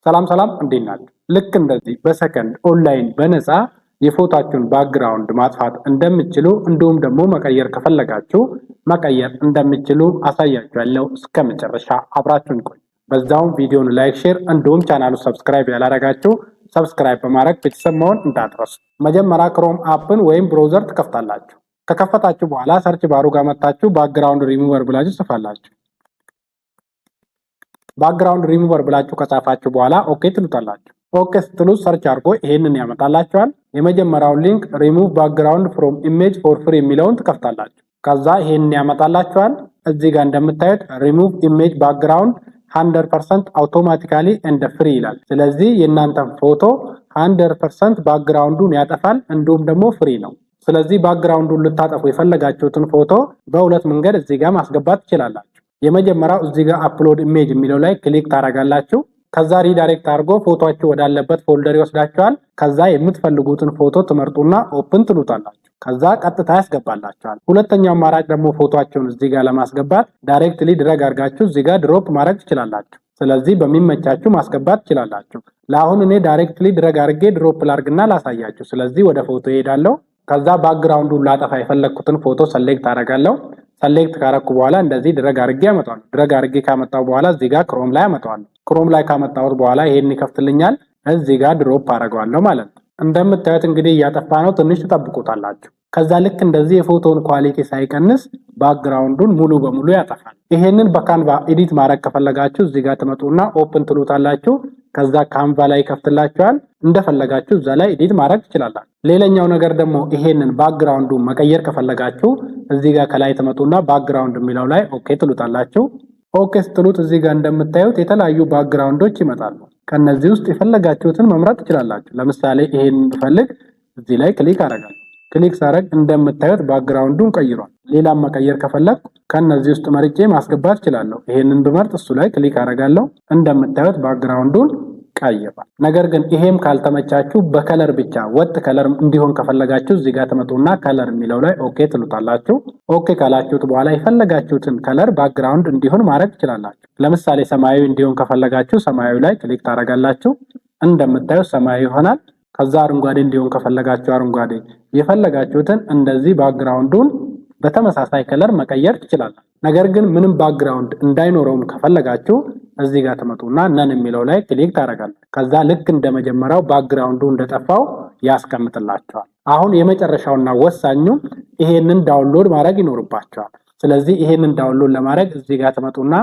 ሰላም ሰላም እንዴት ናችሁ? ልክ እንደዚህ በሰከንድ ኦንላይን በነፃ የፎቶአችሁን ባክግራውንድ ማጥፋት እንደምትችሉ እንዲሁም ደግሞ መቀየር ከፈለጋችሁ መቀየር እንደምትችሉ አሳያችኋለሁ። እስከመጨረሻ አብራችሁን ቆዩ። በዛውም ቪዲዮውን ላይክ፣ ሼር እንዲሁም ቻናሉ ሰብስክራይብ ያላረጋችሁ ሰብስክራይብ በማድረግ ቤተሰብ መሆን እንዳትረሱ። መጀመሪያ ክሮም አፕን ወይም ብራውዘር ትከፍታላችሁ። ከከፈታችሁ በኋላ ሰርች ባሩ ጋር መጣችሁ ባክግራውንድ ሪሙቨር ብላችሁ ጽፋላችሁ። ባክግራውንድ ሪሙቨር ብላችሁ ከጻፋችሁ በኋላ ኦኬ ትሉታላችሁ። ኦኬ ስትሉ ሰርች አድርጎ ይሄንን ያመጣላችኋል። የመጀመሪያውን ሊንክ ሪሙቭ ባክግራውንድ ፍሮም ኢሜጅ ፎር ፍሪ የሚለውን ትከፍታላችሁ። ከዛ ይሄንን ያመጣላችኋል። እዚህ ጋር እንደምታዩት ሪሙቭ ኢሜጅ ባክግራውንድ 100% አውቶማቲካሊ እንደ ፍሪ ይላል። ስለዚህ የእናንተን ፎቶ 100% ባክግራውንዱን ያጠፋል፣ እንዲሁም ደግሞ ፍሪ ነው። ስለዚህ ባክግራውንዱን ልታጠፉ የፈለጋችሁትን ፎቶ በሁለት መንገድ እዚህ ጋር ማስገባት ትችላላችሁ። የመጀመሪያው እዚህ ጋር አፕሎድ ኢሜጅ የሚለው ላይ ክሊክ ታረጋላችሁ። ከዛ ሪዳይሬክት አድርጎ ፎቶአችሁ ወዳለበት ፎልደር ይወስዳችኋል። ከዛ የምትፈልጉትን ፎቶ ትመርጡና ኦፕን ትሉታላችሁ። ከዛ ቀጥታ ያስገባላችኋል። ሁለተኛው አማራጭ ደግሞ ፎቶአችሁን እዚህ ጋር ለማስገባት ዳይሬክትሊ ድረግ አድርጋችሁ እዚህ ጋር ድሮፕ ማድረግ ትችላላችሁ። ስለዚህ በሚመቻችሁ ማስገባት ትችላላችሁ። ለአሁን እኔ ዳይሬክትሊ ድረግ አድርጌ ድሮፕ ላርግና ላሳያችሁ። ስለዚህ ወደ ፎቶ እሄዳለሁ። ከዛ ባክግራውንዱን ላጠፋ የፈለኩትን ፎቶ ሰሌክት አደርጋለሁ። ሰሌክት ካረኩ በኋላ እንደዚህ ድረግ አድርጌ አመጣዋለሁ። ድረግ አድርጌ ካመጣው በኋላ እዚህ ጋር ክሮም ላይ አመጣዋለሁ። ክሮም ላይ ካመጣሁት በኋላ ይሄን ይከፍትልኛል። እዚህ ጋር ድሮፕ አደርገዋለሁ ማለት ነው። እንደምታዩት እንግዲህ እያጠፋ ነው። ትንሽ ተጠብቁታላችሁ። ከዛ ልክ እንደዚህ የፎቶውን ኳሊቲ ሳይቀንስ ባክግራውንዱን ሙሉ በሙሉ ያጠፋል። ይሄንን በካንቫ ኤዲት ማድረግ ከፈለጋችሁ እዚህ ጋር ትመጡና ኦፕን ትሉታላችሁ። ከዛ ካንቫ ላይ ይከፍትላችኋል። እንደፈለጋችሁ እዛ ላይ ኤዲት ማድረግ ትችላላችሁ። ሌላኛው ነገር ደግሞ ይሄንን ባክግራውንዱን መቀየር ከፈለጋችሁ እዚህ ጋር ከላይ ትመጡና ባክግራውንድ የሚለው ላይ ኦኬ ትሉታላችሁ። ኦኬ ስትሉት እዚህ ጋር እንደምታዩት የተለያዩ ባክግራውንዶች ይመጣሉ። ከነዚህ ውስጥ የፈለጋችሁትን መምረጥ ትችላላችሁ። ለምሳሌ ይሄንን ብፈልግ እዚህ ላይ ክሊክ አደርጋለሁ። ክሊክ ሳደርግ እንደምታዩት ባክግራውንዱን ቀይሯል። ሌላም መቀየር ከፈለኩ ከነዚህ ውስጥ መርጬ ማስገባት እችላለሁ። ይሄንን ብመርጥ እሱ ላይ ክሊክ አደርጋለሁ። እንደምታዩት ባክግራውንዱን ቀይሯል። ነገር ግን ይሄም ካልተመቻችሁ በከለር ብቻ ወጥ ከለር እንዲሆን ከፈለጋችሁ እዚህ ጋር ተመጡና ከለር የሚለው ላይ ኦኬ ትሉታላችሁ። ኦኬ ካላችሁት በኋላ የፈለጋችሁትን ከለር ባክግራውንድ እንዲሆን ማድረግ ትችላላችሁ። ለምሳሌ ሰማያዊ እንዲሆን ከፈለጋችሁ ሰማያዊ ላይ ክሊክ ታደርጋላችሁ። እንደምታዩት ሰማያዊ ይሆናል። ከዛ አረንጓዴ እንዲሆን ከፈለጋችሁ አረንጓዴ፣ የፈለጋችሁትን እንደዚህ ባክግራውንዱን በተመሳሳይ ከለር መቀየር ትችላላችሁ። ነገር ግን ምንም ባክግራውንድ እንዳይኖረውም ከፈለጋችሁ እዚህ ጋር ተመጡና ነን የሚለው ላይ ክሊክ ታደርጋላችሁ። ከዛ ልክ እንደመጀመሪያው ባክግራውንዱ እንደጠፋው ያስቀምጥላችኋል። አሁን የመጨረሻውና ወሳኙ ይሄንን ዳውንሎድ ማድረግ ይኖርባችኋል። ስለዚህ ይሄንን ዳውንሎድ ለማድረግ እዚህ ጋር ተመጡና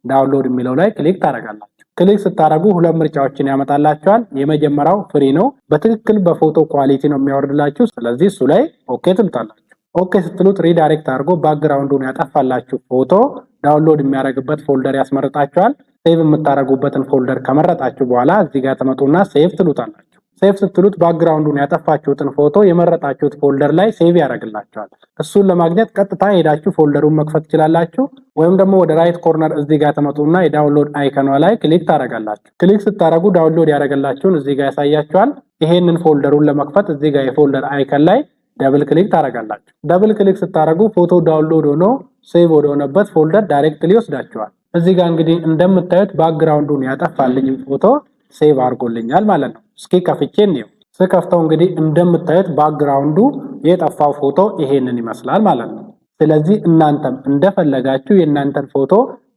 ዳውንሎድ የሚለው ላይ ክሊክ ታደርጋላችሁ። ክሊክ ስታደርጉ ሁለት ምርጫዎችን ያመጣላችኋል። የመጀመሪያው ፍሪ ነው፣ በትክክል በፎቶ ኳሊቲ ነው የሚያወርድላችሁ። ስለዚህ እሱ ላይ ኦኬ ትሉታላችሁ። ኦኬ ስትሉት ሪዳይሬክት አድርጎ ባክግራውንዱን ያጠፋላችሁ ፎቶ ዳውንሎድ የሚያደርግበት ፎልደር ያስመርጣችኋል። ሴቭ የምታደርጉበትን ፎልደር ከመረጣችሁ በኋላ እዚህ ጋር ተመጡና ሴቭ ትሉታላችሁ። ሴቭ ስትሉት ባክግራውንዱን ያጠፋችሁትን ፎቶ የመረጣችሁት ፎልደር ላይ ሴቭ ያደርግላችኋል። እሱን ለማግኘት ቀጥታ ሄዳችሁ ፎልደሩን መክፈት ትችላላችሁ። ወይም ደግሞ ወደ ራይት ኮርነር እዚህ ጋር ተመጡና የዳውንሎድ አይከኗ ላይ ክሊክ ታደርጋላችሁ። ክሊክ ስታደርጉ ዳውንሎድ ያደርግላችሁን እዚህ ጋር ያሳያችኋል። ይሄንን ፎልደሩን ለመክፈት እዚህ ጋር የፎልደር አይከን ላይ ደብል ክሊክ ታደርጋላችሁ። ደብል ክሊክ ስታደርጉ ፎቶ ዳውንሎድ ሆኖ ሴቭ ወደሆነበት ፎልደር ዳይሬክትሊ ይወስዳችኋል። እዚህ ጋር እንግዲህ እንደምታዩት ባክግራውንዱን ያጠፋልኝ ፎቶ ሴቭ አድርጎልኛል ማለት ነው። እስኪ ከፍቼ እንየው። ስከፍተው እንግዲህ እንደምታዩት ባክግራውንዱ የጠፋው ፎቶ ይሄንን ይመስላል ማለት ነው። ስለዚህ እናንተም እንደፈለጋችሁ የእናንተን ፎቶ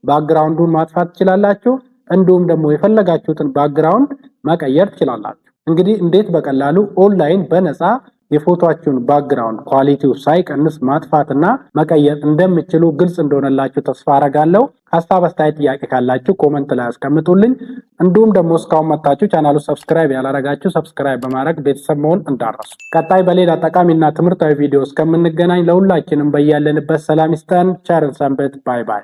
ባክግራውንዱን ማጥፋት ትችላላችሁ። እንዲሁም ደግሞ የፈለጋችሁትን ባክግራውንድ መቀየር ትችላላችሁ። እንግዲህ እንዴት በቀላሉ ኦንላይን በነፃ የፎቶአችሁን ባክግራውንድ ኳሊቲው ሳይቀንስ ማጥፋትና መቀየር እንደምትችሉ ግልጽ እንደሆነላችሁ ተስፋ አረጋለሁ። ሐሳብ አስተያየት፣ ጥያቄ ካላችሁ ኮሜንት ላይ አስቀምጡልኝ። እንዲሁም ደግሞ እስካሁን መጣችሁ ቻናሉ ሰብስክራይብ ያላረጋችሁ ሰብስክራይብ በማድረግ ቤተሰብ መሆን እንዳትረሱ። ቀጣይ በሌላ ጠቃሚና ትምህርታዊ ቪዲዮ እስከምንገናኝ ለሁላችንም በያለንበት ሰላም ይስጠን። ቸር ሰንብቱ። ባይ ባይ።